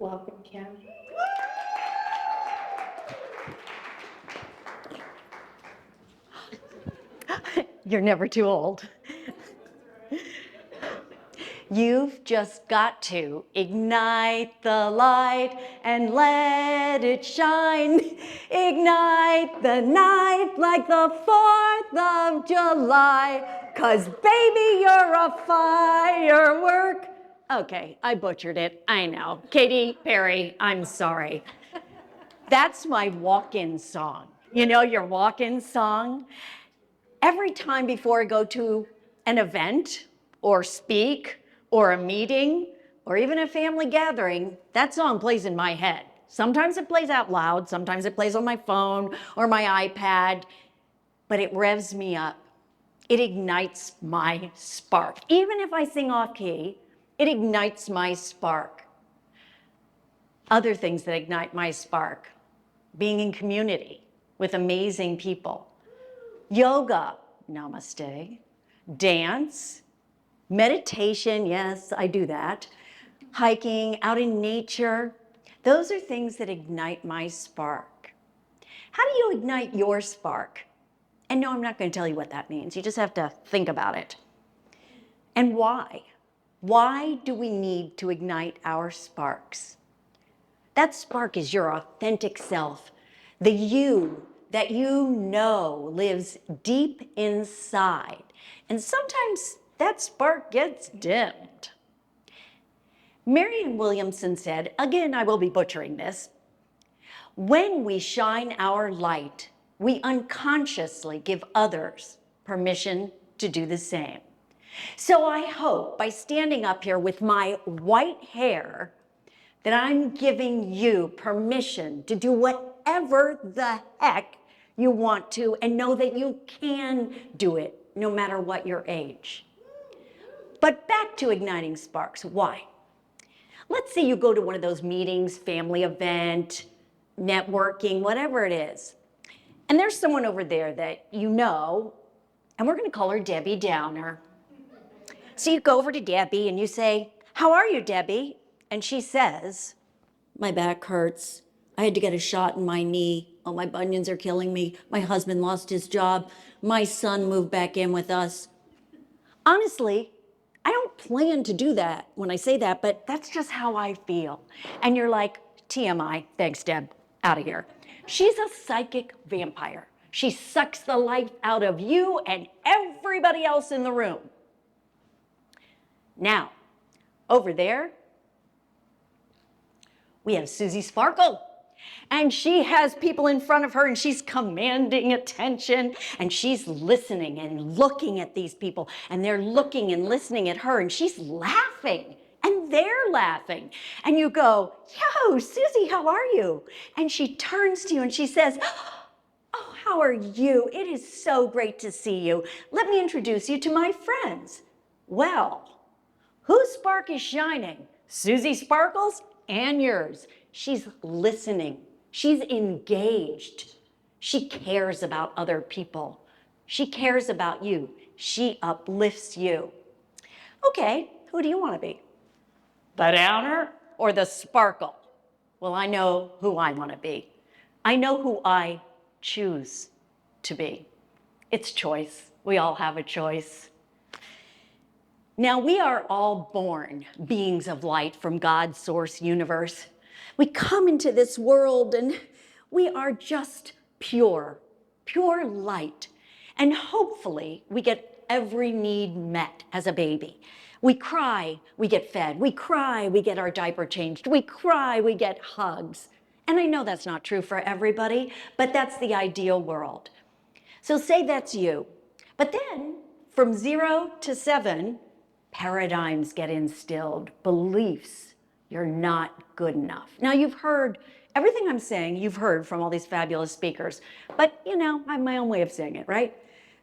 Welcome, Kim. You're never too old. You've just got to ignite the light and let it shine. Ignite the night like the 4th of July. 'Cause baby, you're a firework. Okay, I butchered it, I know. Katy Perry, I'm sorry. That's my walk-in song. You know your walk-in song? Every time before I go to an event or speak or a meeting or even a family gathering, that song plays in my head. Sometimes it plays out loud, sometimes it plays on my phone or my iPad, but it revs me up. It ignites my spark. Even if I sing off key, it ignites my spark. Other things that ignite my spark: being in community with amazing people, yoga, namaste, dance, meditation, yes, I do that, hiking, out in nature. Those are things that ignite my spark. How do you ignite your spark? And no, I'm not going to tell you what that means. You just have to think about it. And why? Why do we need to ignite our sparks? That spark is your authentic self, the you that you know lives deep inside. And sometimes that spark gets dimmed. Marianne Williamson said, again, I will be butchering this, when we shine our light, we unconsciously give others permission to do the same. So I hope by standing up here with my white hair that I'm giving you permission to do whatever the heck you want to, and know that you can do it no matter what your age. But back to igniting sparks. Why? Let's say you go to one of those meetings, family event, networking, whatever it is, and there's someone over there that you know, and we're going to call her Debbie Downer. So you go over to Debbie and you say, "How are you, Debbie?" And she says, "My back hurts. I had to get a shot in my knee. Oh, my bunions are killing me. My husband lost his job. My son moved back in with us." Honestly, I don't plan to do that when I say that, but that's just how I feel. And you're like, TMI, thanks, Deb, out of here. She's a psychic vampire. She sucks the life out of you and everybody else in the room. Now, over there, we have Susie Sparkle. And she has people in front of her and she's commanding attention and she's listening and looking at these people and they're looking and listening at her and she's laughing and they're laughing. And you go, "Yo, Susie, how are you?" And she turns to you and she says, "Oh, how are you? It is so great to see you. Let me introduce you to my friends." Well, whose spark is shining? Susie Sparkle's and yours. She's listening. She's engaged. She cares about other people. She cares about you. She uplifts you. Okay, who do you want to be? The Downer or the Sparkle? Well, I know who I want to be. I know who I choose to be. It's choice. We all have a choice. Now, we are all born beings of light from God's source universe. We come into this world and we are just pure light. And hopefully we get every need met as a baby. We cry, we get fed. We cry, we get our diaper changed. We cry, we get hugs. And I know that's not true for everybody, but that's the ideal world. So say that's you. But then from 0 to 7, paradigms get instilled, beliefs. You're not good enough. Now you've heard everything I'm saying, you've heard from all these fabulous speakers, but you know, I have my own way of saying it, right?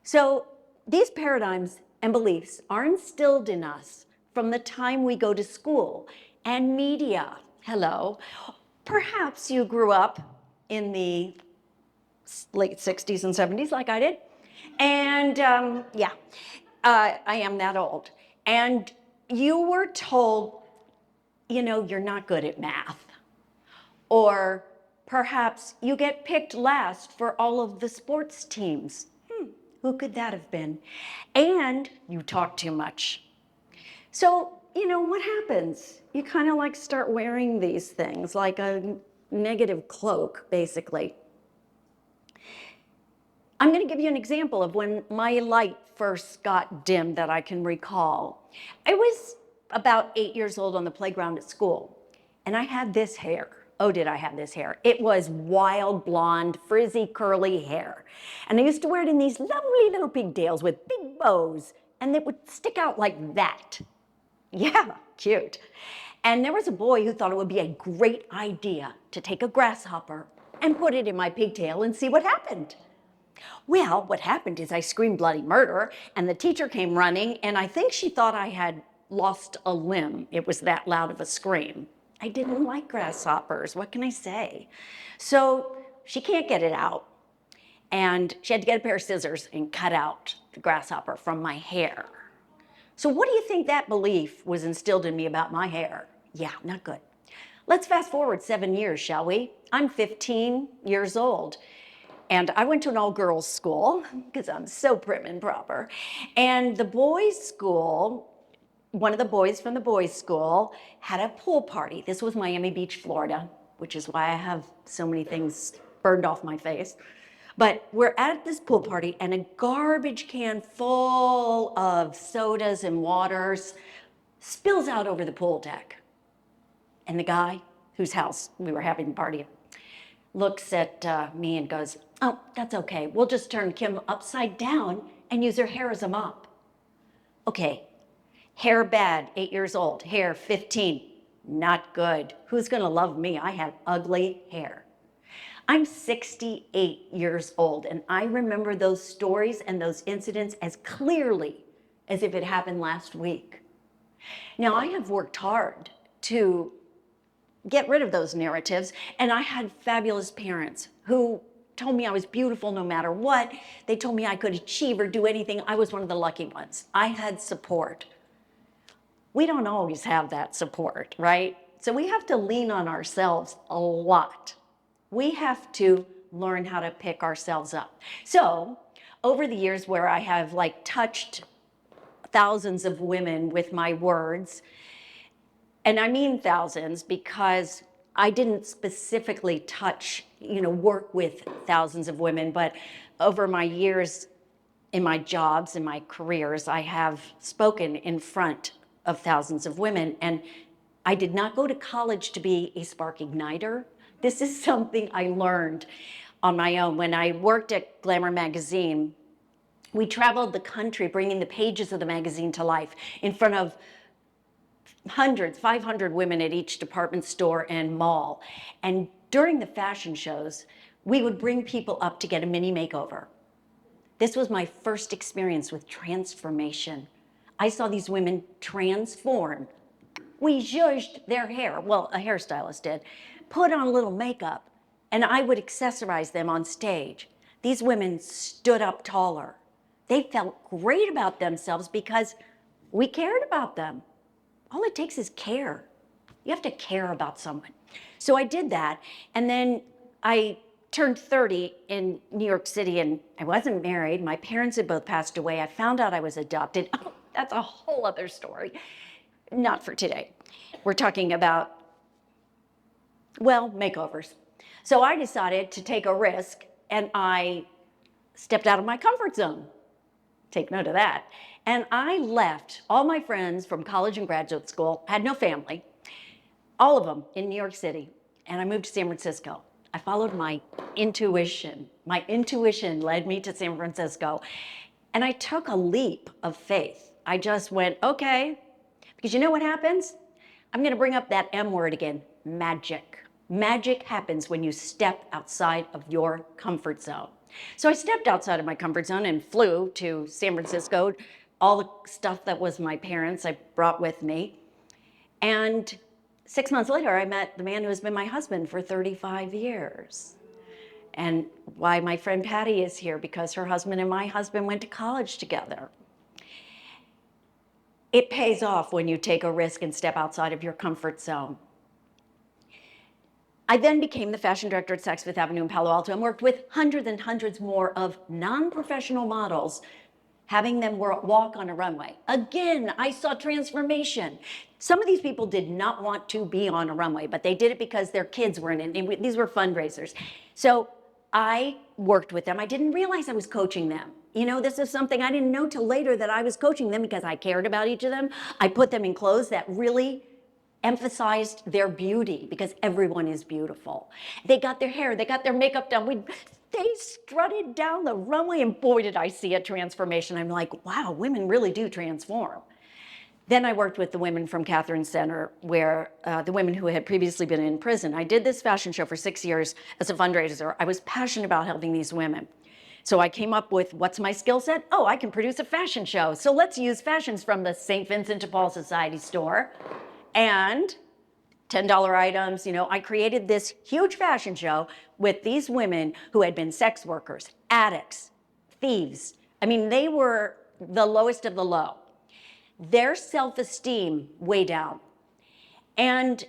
So these paradigms and beliefs are instilled in us from the time we go to school and media. Hello. Perhaps you grew up in the late 60s and 70s like I did. And I am that old. And you were told, you know, you're not good at math. Or perhaps you get picked last for all of the sports teams. Who could that have been? And you talk too much. So, what happens? You kind of like start wearing these things like a negative cloak, basically. I'm going to give you an example of when my light first got dimmed that I can recall. I was about 8 years old on the playground at school, and I had this hair. Oh, did I have this hair? It was wild blonde, frizzy, curly hair. And I used to wear it in these lovely little pigtails with big bows, and it would stick out like that. Yeah, cute. And there was a boy who thought it would be a great idea to take a grasshopper and put it in my pigtail and see what happened. Well, what happened is I screamed bloody murder, and the teacher came running, and I think she thought I had lost a limb. It was that loud of a scream. I didn't like grasshoppers. What can I say? So she can't get it out, and she had to get a pair of scissors and cut out the grasshopper from my hair. So what do you think that belief was instilled in me about my hair? Yeah, not good. Let's fast forward 7 years, shall we? I'm 15 years old. And I went to an all-girls school because I'm so prim and proper. And the boys' school, one of the boys from the boys' school had a pool party. This was Miami Beach, Florida, which is why I have so many things burned off my face. But we're at this pool party, and a garbage can full of sodas and waters spills out over the pool deck. And the guy whose house we were having the party at looks at me and goes, "Oh, that's okay. We'll just turn Kim upside down and use her hair as a mop." Okay, hair bad, 8 years old. Hair 15, not good. Who's gonna love me? I have ugly hair. I'm 68 years old, and I remember those stories and those incidents as clearly as if it happened last week. Now, I have worked hard to get rid of those narratives, and I had fabulous parents who told me I was beautiful no matter what. They told me I could achieve or do anything. I was one of the lucky ones. I had support. We don't always have that support, right? So we have to lean on ourselves a lot. We have to learn how to pick ourselves up. So over the years where I have touched thousands of women with my words, and I mean thousands because I didn't specifically work with thousands of women, but over my years in my jobs and my careers, I have spoken in front of thousands of women. And I did not go to college to be a spark igniter. This is something I learned on my own. When I worked at Glamour magazine, we traveled the country bringing the pages of the magazine to life in front of hundreds, 500 women at each department store and mall. And during the fashion shows, we would bring people up to get a mini makeover. This was my first experience with transformation. I saw these women transform. We zhuzhed their hair, well, a hairstylist did, put on a little makeup, and I would accessorize them on stage. These women stood up taller. They felt great about themselves because we cared about them. All it takes is care. You have to care about someone. So I did that, and then I turned 30 in New York City, and I wasn't married. My parents had both passed away. I found out I was adopted. Oh, that's a whole other story. Not for today. We're talking about, well, makeovers. So I decided to take a risk, and I stepped out of my comfort zone. Take note of that. And I left all my friends from college and graduate school, had no family, all of them in New York City, and I moved to San Francisco. I followed my intuition. My intuition led me to San Francisco, and I took a leap of faith. I just went, okay, because you know what happens? I'm gonna bring up that M word again, magic. Magic happens when you step outside of your comfort zone. So I stepped outside of my comfort zone and flew to San Francisco. All the stuff that was my parents, I brought with me. And 6 months later, I met the man who has been my husband for 35 years. And why my friend Patty is here, because her husband and my husband went to college together. It pays off when you take a risk and step outside of your comfort zone. I then became the fashion director at Saks Fifth Avenue in Palo Alto and worked with hundreds and hundreds more of non-professional models, having them walk on a runway. Again, I saw transformation. Some of these people did not want to be on a runway, but they did it because their kids were in it. These were fundraisers. So I worked with them. I didn't realize I was coaching them. You know, this is something I didn't know till later, that I was coaching them because I cared about each of them. I put them in clothes that really emphasized their beauty, because everyone is beautiful. They got their hair, they got their makeup done. They strutted down the runway, and boy, did I see a transformation. I'm like, wow, women really do transform. Then I worked with the women from Catherine Center, where the women who had previously been in prison. I did this fashion show for 6 years as a fundraiser. I was passionate about helping these women. So I came up with, what's my skill set? Oh, I can produce a fashion show. So let's use fashions from the St. Vincent de Paul Society store and $10 items. You know, I created this huge fashion show with these women who had been sex workers, addicts, thieves. I mean, they were the lowest of the low. Their self-esteem way down. And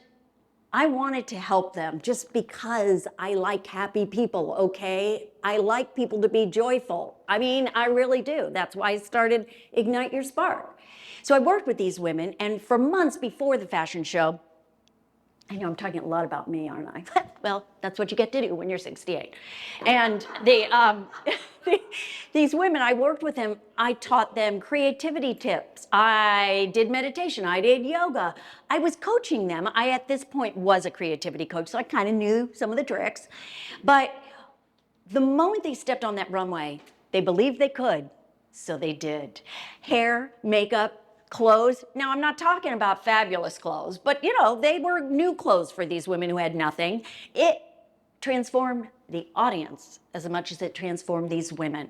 I wanted to help them just because I like happy people, okay? I like people to be joyful. I mean, I really do. That's why I started Ignite Your Spark. So I worked with these women, and for months before the fashion show, I know I'm talking a lot about me, aren't I? Well, that's what you get to do when you're 68. And these women, I worked with them. I taught them creativity tips. I did meditation. I did yoga. I was coaching them. I, at this point, was a creativity coach, so I kind of knew some of the tricks. But the moment they stepped on that runway, they believed they could, so they did. Hair, makeup, clothes. Now, I'm not talking about fabulous clothes, but you know, they were new clothes for these women who had nothing. It transformed the audience as much as it transformed these women,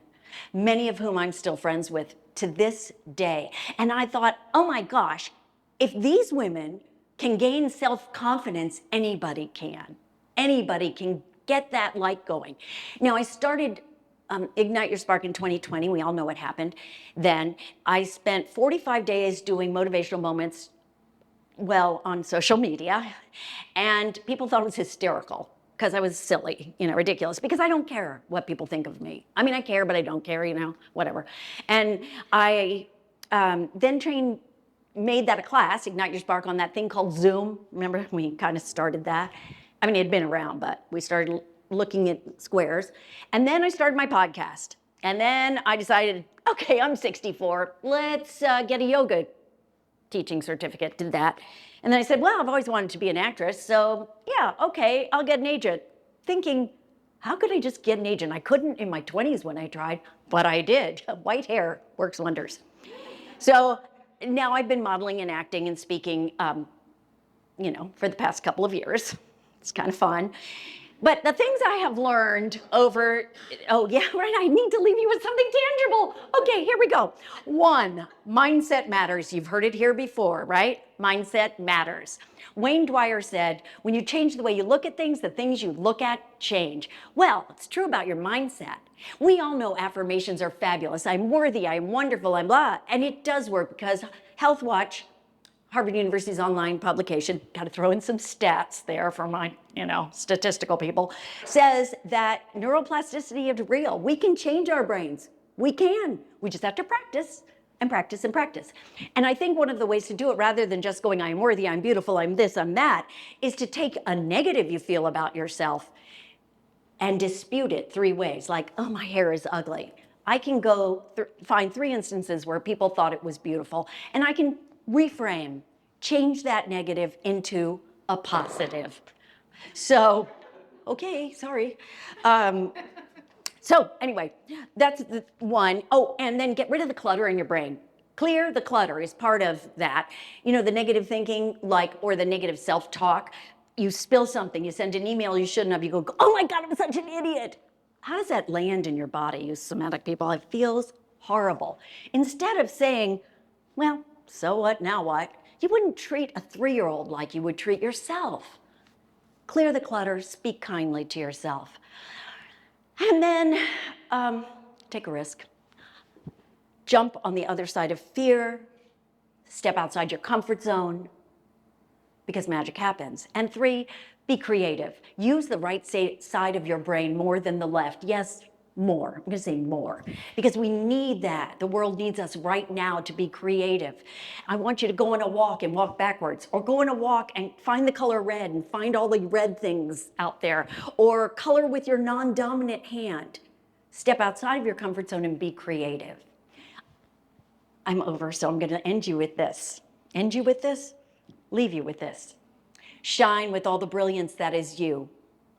many of whom I'm still friends with to this day. And I thought, oh my gosh, if these women can gain self-confidence, anybody can. Anybody can get that light going. Now, I started Ignite Your Spark in 2020. We all know what happened then. I spent 45 days doing motivational moments, well, on social media, and people thought it was hysterical because I was silly, you know, ridiculous, because I don't care what people think of me. I mean, I care, but I don't care, you know, whatever. And I then made that a class, Ignite Your Spark, on that thing called Zoom. Remember, we kind of started that. I mean, it had been around, but we started looking at squares. And then I started my podcast. And then I decided, okay, I'm 64. Let's get a yoga teaching certificate. Did that. And then I said, well, I've always wanted to be an actress. So yeah, okay, I'll get an agent. Thinking, how could I just get an agent? I couldn't in my 20s when I tried, but I did. White hair works wonders. So now I've been modeling and acting and speaking, you know, for the past couple of years. It's kind of fun. But the things I have learned over, oh yeah, right, I need to leave you with something tangible. Okay, here we go. 1, mindset matters. You've heard it here before, right? Mindset matters. Wayne Dwyer said, when you change the way you look at things, the things you look at change. Well, it's true about your mindset. We all know affirmations are fabulous. I'm worthy, I'm wonderful, I'm blah. And it does work because Health Watch, Harvard University's online publication, got to throw in some stats there for my, you know, statistical people, says that neuroplasticity is real. We can change our brains. We can. We just have to practice and practice and practice. And I think one of the ways to do it, rather than just going, I'm worthy, I'm beautiful, I'm this, I'm that, is to take a negative you feel about yourself and dispute it 3 ways. Like, oh, my hair is ugly. I can go find 3 instances where people thought it was beautiful, and I can reframe, change that negative into a positive. So, okay, sorry. So anyway, that's the 1. Oh, and then get rid of the clutter in your brain. Clear the clutter is part of that. You know, the negative thinking, like, or the negative self-talk. You spill something, you send an email you shouldn't have, you go, oh my God, I'm such an idiot. How does that land in your body, you somatic people? It feels horrible. Instead of saying, well, so what, now what? You wouldn't treat a 3-year-old like you would treat yourself. Clear the clutter, speak kindly to yourself. And then take a risk. Jump on the other side of fear. Step outside your comfort zone, because magic happens. And 3, Be creative. Use the right side of your brain more than the left. Yes, more. I'm going to say more because we need that. The world needs us right now to be creative. I want you to go on a walk and walk backwards, or go on a walk and find the color red and find all the red things out there, or color with your non-dominant hand. Step outside of your comfort zone and be creative. I'm over, so I'm going to end you with this. End you with this? Leave you with this. Shine with all the brilliance that is you.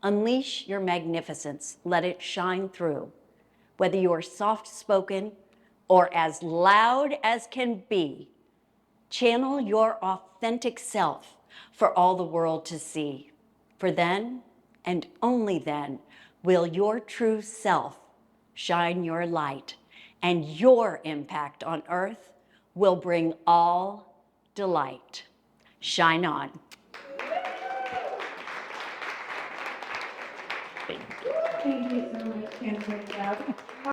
Unleash your magnificence. Let it shine through. Whether you are soft-spoken or as loud as can be, channel your authentic self for all the world to see. For then, and only then, will your true self shine your light, and your impact on earth will bring all delight. Shine on. Thank you so much, Kim. Great job.